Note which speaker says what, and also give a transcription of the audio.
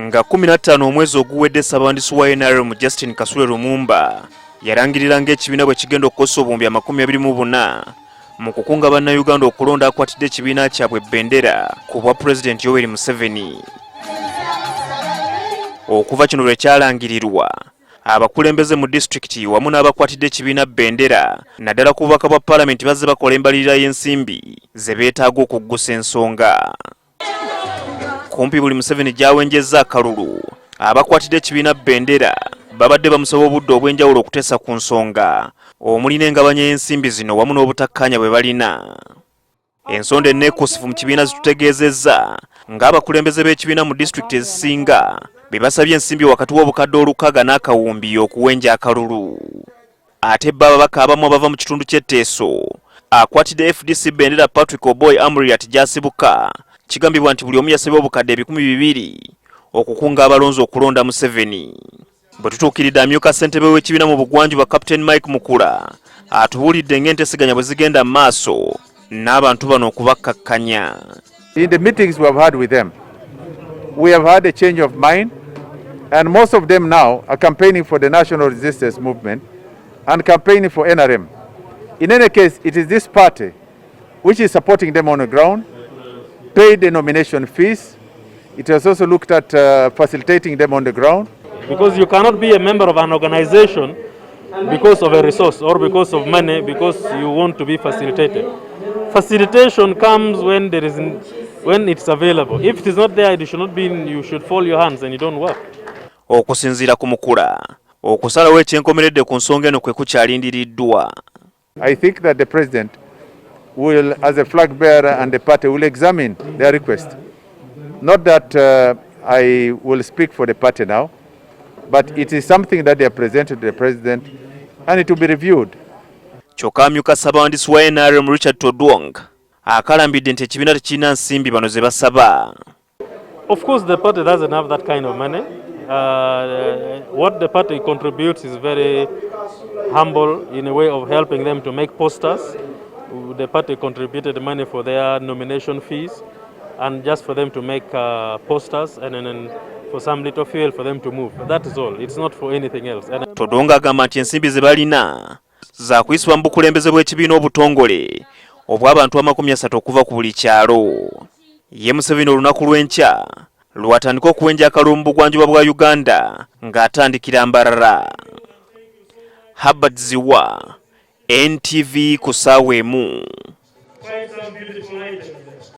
Speaker 1: nga 15 omwezi oguwedde Ssaabawandiisi wa NRM Justin Kasule Lumumba yarangirira ng'ekibiina bwe kigenda okukosa obuwumbi 24 mu kukunga bannayuganda okulonda akwatidde ekibiina kyabwe Bendera ku bwa Pulezidenti Yoweri Museveni. Okuva kino lwe kyalangirirwa, abakulembeze mu disitulikiti wamu n'abakwatidde ekibiina Bendera naddala ku bubaka bwa Paalamenti bazze bakola embalirira y'ensimbi ze beetaaga okuggusa ensonga. Kumpi buli Museveni gy'awenjezza akalulu, abakwatidde ekibiina Bendera babadde bamusaba obudde obw'enjawulo okuteesa ku nsonga omuli n'engabanya y'ensimbi zino wamu n'obutakkaanya bwe balina. Ensonda enneekuusifu mu kibiina zitutegeezezza ng'abakulembeze b'ekibiina mu disitulikiti ezisinga be basabye ensimbi wakati w'obukadde 600 n'akawumbi okuwenja akalulu. Ate ababaka abamu abava mu kitundu ky'etteeso akwatidde FDC Bendera Patrick Oboy Amuriat gy'asibuka kigambibwa nti buli omu yasabye obukadde 200,000 okukunga abalonzi okulonda Museveni. Bwe tutuukiridde amyuka ssentebe w'ekibiina mu bugwanjuba Captain Mike Mukula atubuulidde ng'enteeseganya bwe zigenda mu maaso n'abantu bano okubakkakkanya.
Speaker 2: In the meetings we have had with them, we have had a change of mind, and most of them now are campaigning for the National Resistance Movement and campaigning for NRM. In any case, it is this party which is supporting them on the ground, paid the nomination fees. It has also looked at facilitating them on the ground.
Speaker 3: Because you cannot be a member of an organization because of a resource or because of money, because you want to be facilitated. Facilitation comes when when it's available. If it is not there, it should not be. You should fold your hands and you don't work.
Speaker 1: Okusinziira ku Mukula, okusalawo ekyenkomeredde ku nsonga eno kwe kukyalindiriddwa.
Speaker 2: I think that the president will, as a flag bearer and the party, will examine their request. Not that I will speak for the party now, but it is something that they have presented to the president and it will be reviewed.
Speaker 1: Kyokka amyuka Ssaabawandiisi wa NRM Richard Todwong akalambidde nti ekibiina tekirina nsimbi bano ze basaba.
Speaker 3: Of course the party doesn't have that kind of money. What the party contributes is very humble in a way of helping them to make posters. The party contributed money for their nomination fees and just for them to make posters and then for some little fuel for them to move. That is all. It's not for anything else.
Speaker 1: Todonga agamba nti ensimbi ze balina za kuyisibwa mu bukulembeze bw'ekibiina obutongole obw'abantu 30 okuva ku buli kyalo. Ye Museveni olunaku lw'enkya lwatandika okuwenja akalulu mu bugwanjuba bwa Uganda ng'atandikira Mbarara. Herbert Ziwa, NTV ku ssaawa emu.